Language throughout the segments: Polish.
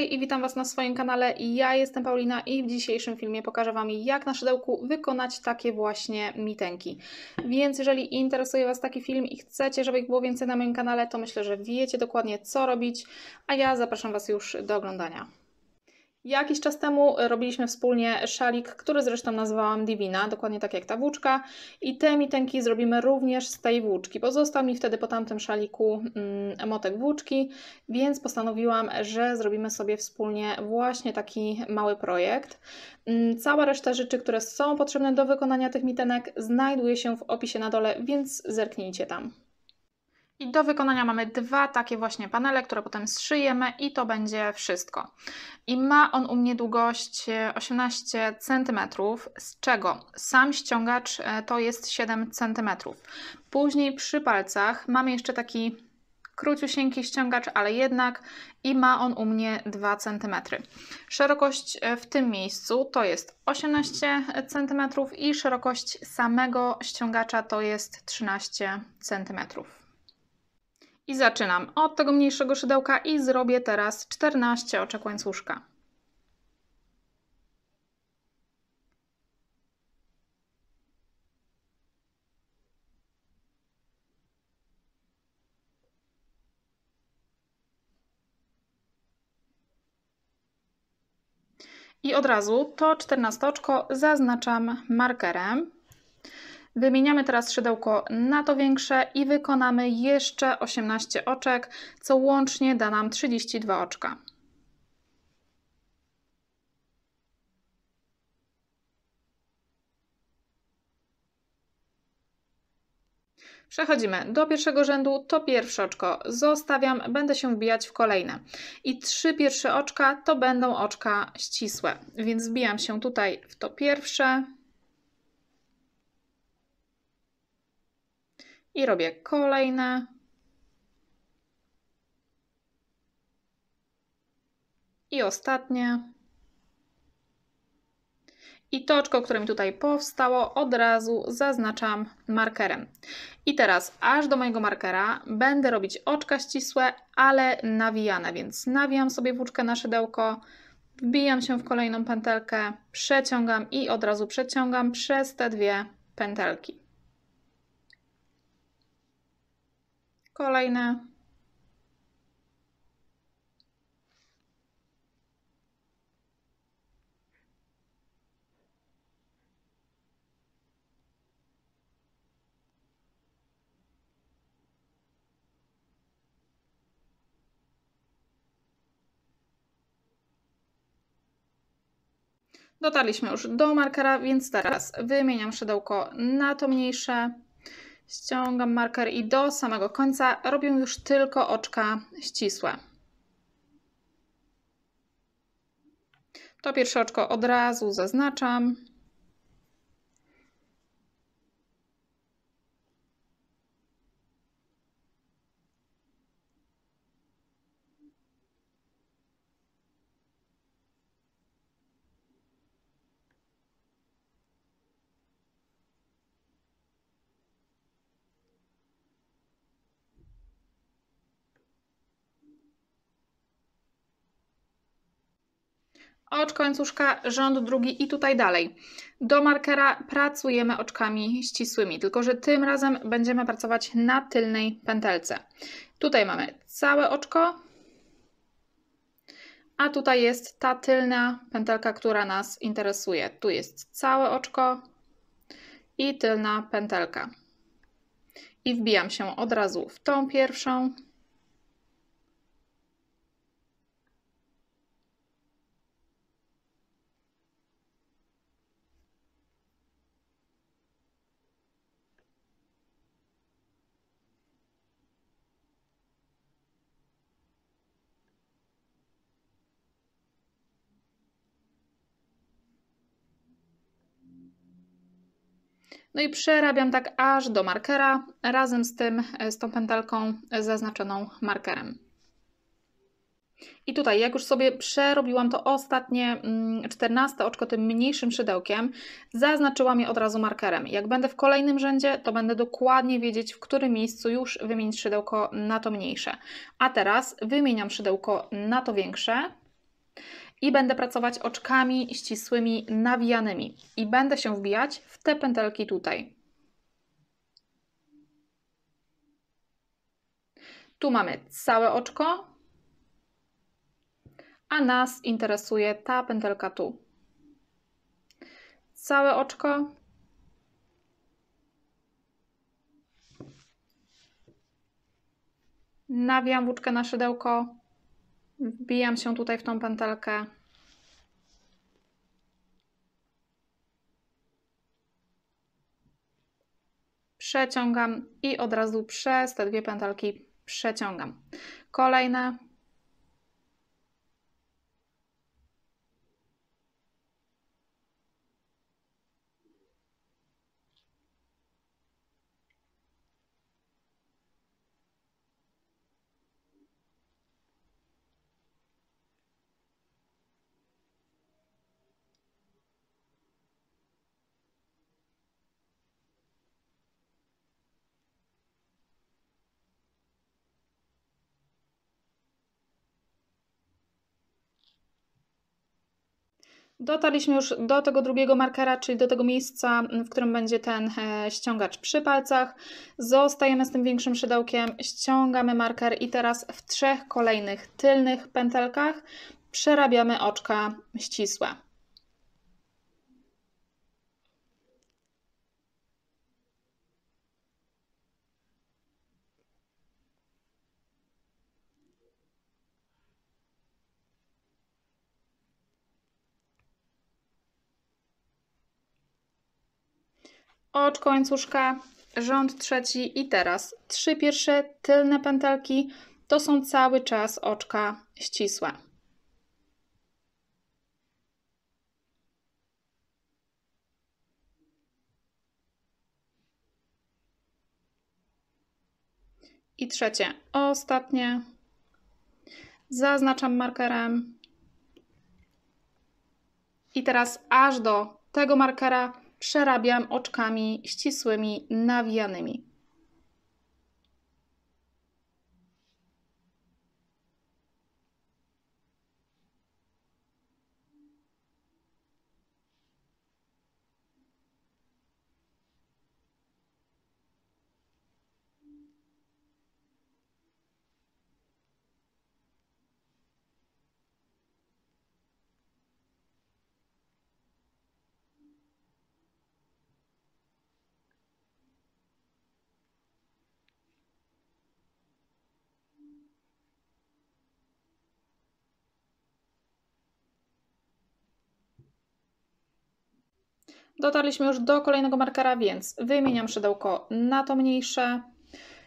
Hej i witam Was na swoim kanale. Ja jestem Paulina i w dzisiejszym filmie pokażę Wam, jak na szydełku wykonać takie właśnie mitenki. Więc jeżeli interesuje Was taki film i chcecie, żeby ich było więcej na moim kanale, to myślę, że wiecie dokładnie, co robić, a ja zapraszam Was już do oglądania. Jakiś czas temu robiliśmy wspólnie szalik, który zresztą nazwałam Divina, dokładnie tak jak ta włóczka, i te mitenki zrobimy również z tej włóczki. Pozostał mi wtedy po tamtym szaliku motek włóczki, więc postanowiłam, że zrobimy sobie wspólnie właśnie taki mały projekt. Cała reszta rzeczy, które są potrzebne do wykonania tych mitenek, znajduje się w opisie na dole, więc zerknijcie tam. I do wykonania mamy dwa takie właśnie panele, które potem zszyjemy i to będzie wszystko. I ma on u mnie długość 18 cm, z czego sam ściągacz to jest 7 cm. Później przy palcach mamy jeszcze taki króciusieńki ściągacz, ale jednak i ma on u mnie 2 cm. Szerokość w tym miejscu to jest 18 cm i szerokość samego ściągacza to jest 13 cm. I zaczynam od tego mniejszego szydełka i zrobię teraz 14 oczek łańcuszka. I od razu to 14 oczko zaznaczam markerem. Wymieniamy teraz szydełko na to większe i wykonamy jeszcze 18 oczek, co łącznie da nam 32 oczka. Przechodzimy do pierwszego rzędu, to pierwsze oczko zostawiam, będę się wbijać w kolejne. I 3 pierwsze oczka to będą oczka ścisłe, więc wbijam się tutaj w to pierwsze. I robię kolejne. I ostatnie. I to oczko, które mi tutaj powstało, od razu zaznaczam markerem. I teraz aż do mojego markera będę robić oczka ścisłe, ale nawijane, więc nawijam sobie włóczkę na szydełko, wbijam się w kolejną pętelkę, przeciągam i od razu przeciągam przez te dwie pętelki. Kolejne. Dotarliśmy już do markera, więc teraz wymieniam szydełko na to mniejsze. Ściągam marker i do samego końca robię już tylko oczka ścisłe. To pierwsze oczko od razu zaznaczam. Oczko łańcuszka, rząd drugi i tutaj dalej. Do markera pracujemy oczkami ścisłymi, tylko że tym razem będziemy pracować na tylnej pętelce. Tutaj mamy całe oczko, a tutaj jest ta tylna pętelka, która nas interesuje. Tu jest całe oczko i tylna pętelka. I wbijam się od razu w tą pierwszą. No i przerabiam tak aż do markera, razem z tą pętelką zaznaczoną markerem. I tutaj, jak już sobie przerobiłam to ostatnie 14 oczko tym mniejszym szydełkiem, zaznaczyłam je od razu markerem. Jak będę w kolejnym rzędzie, to będę dokładnie wiedzieć, w którym miejscu już wymienić szydełko na to mniejsze. A teraz wymieniam szydełko na to większe. I będę pracować oczkami ścisłymi nawijanymi. I będę się wbijać w te pętelki tutaj. Tu mamy całe oczko, a nas interesuje ta pętelka tu. Całe oczko. Nawijam włóczkę na szydełko, wbijam się tutaj w tą pętelkę. Przeciągam i od razu przez te dwie pętelki przeciągam. Kolejne. Dotarliśmy już do tego drugiego markera, czyli do tego miejsca, w którym będzie ten ściągacz przy palcach. Zostajemy z tym większym szydełkiem, ściągamy marker i teraz w 3 kolejnych tylnych pętelkach przerabiamy oczka ścisłe. Oczko łańcuszka, rząd trzeci i teraz 3 pierwsze tylne pętelki to są cały czas oczka ścisłe. I trzecie, ostatnie. Zaznaczam markerem. I teraz aż do tego markera przerabiam oczkami ścisłymi, nawijanymi. Dotarliśmy już do kolejnego markera, więc wymieniam szydełko na to mniejsze.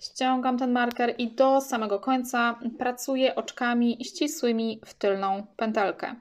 Ściągam ten marker i do samego końca pracuję oczkami ścisłymi w tylną pętelkę.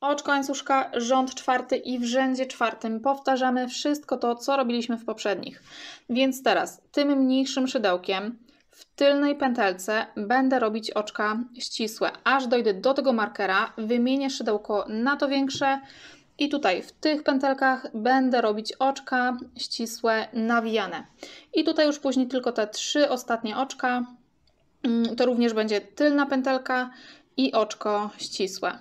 Oczko łańcuszka, rząd czwarty i w rzędzie czwartym powtarzamy wszystko to, co robiliśmy w poprzednich. Więc teraz tym mniejszym szydełkiem w tylnej pętelce będę robić oczka ścisłe, aż dojdę do tego markera, wymienię szydełko na to większe i tutaj w tych pętelkach będę robić oczka ścisłe, nawijane. I tutaj już później tylko te 3 ostatnie oczka, to również będzie tylna pętelka i oczko ścisłe.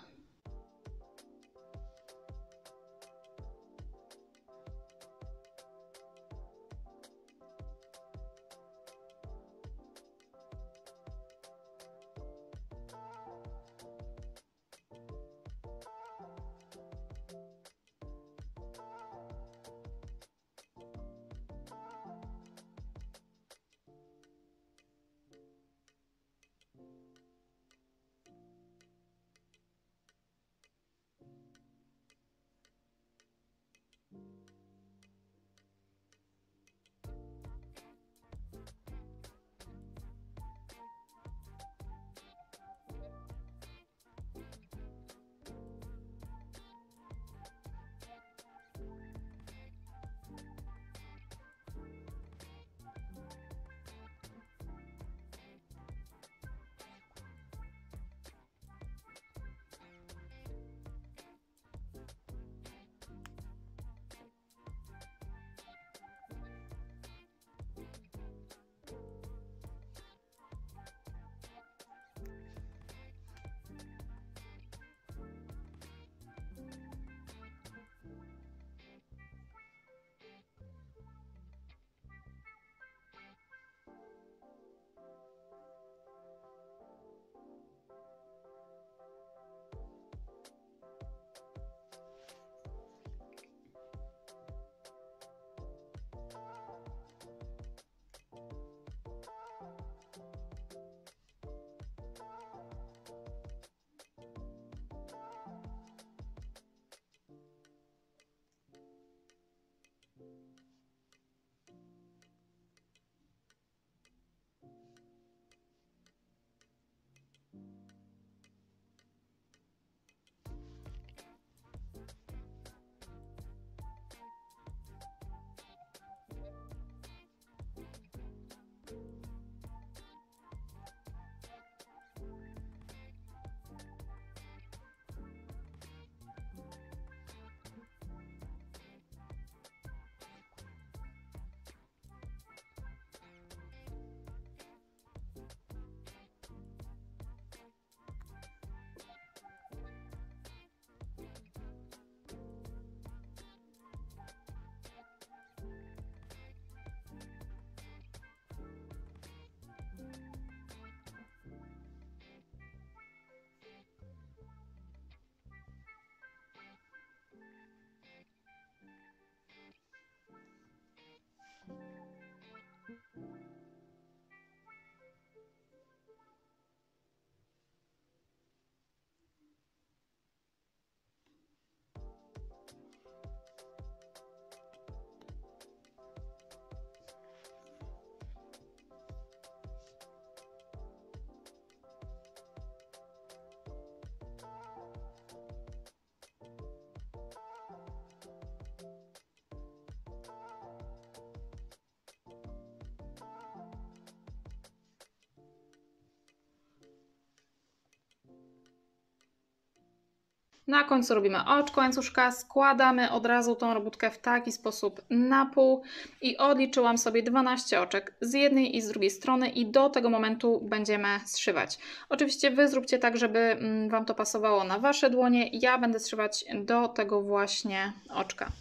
Na końcu robimy oczko łańcuszka, składamy od razu tą robótkę w taki sposób na pół i odliczyłam sobie 12 oczek z jednej i z drugiej strony i do tego momentu będziemy zszywać. Oczywiście Wy zróbcie tak, żeby Wam to pasowało na Wasze dłonie. Ja będę zszywać do tego właśnie oczka.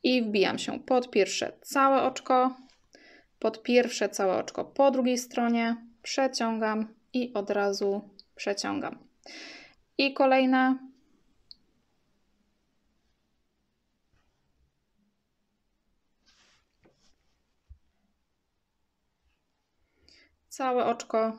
I wbijam się pod pierwsze całe oczko, pod pierwsze całe oczko po drugiej stronie, przeciągam i od razu przeciągam. I kolejne. Całe oczko.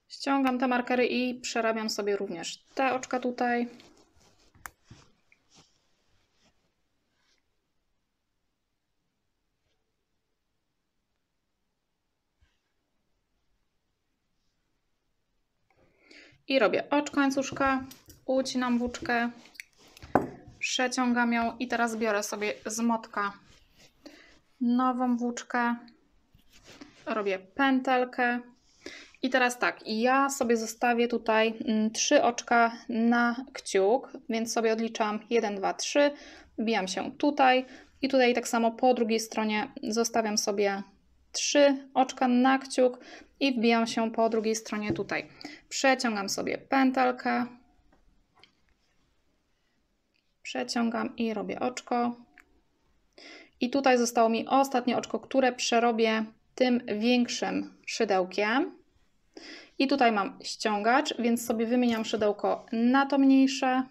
Ściągam te markery i przerabiam sobie również te oczka tutaj. I robię oczko łańcuszka, ucinam włóczkę, przeciągam ją i teraz biorę sobie z motka nową włóczkę, robię pętelkę. I teraz tak, ja sobie zostawię tutaj 3 oczka na kciuk, więc sobie odliczam 1, 2, 3, wbijam się tutaj i tutaj tak samo po drugiej stronie zostawiam sobie 3 oczka na kciuk i wbijam się po drugiej stronie tutaj. Przeciągam sobie pętelkę, przeciągam i robię oczko. I tutaj zostało mi ostatnie oczko, które przerobię tym większym szydełkiem. I tutaj mam ściągacz, więc sobie wymieniam szydełko na to mniejsze.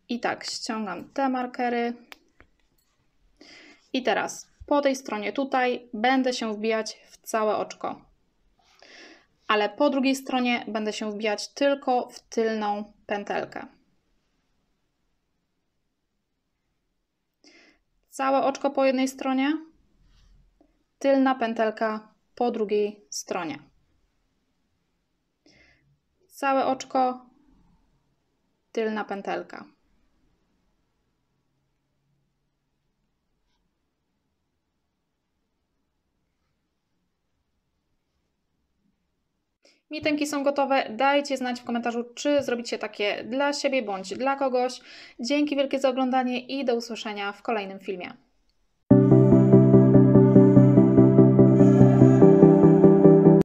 I tak, ściągam te markery. I teraz po tej stronie tutaj będę się wbijać w całe oczko. Ale po drugiej stronie będę się wbijać tylko w tylną pętelkę. Całe oczko po jednej stronie, tylna pętelka po drugiej stronie. Całe oczko, tylna pętelka. Mitenki są gotowe. Dajcie znać w komentarzu, czy zrobicie takie dla siebie bądź dla kogoś. Dzięki wielkie za oglądanie i do usłyszenia w kolejnym filmie.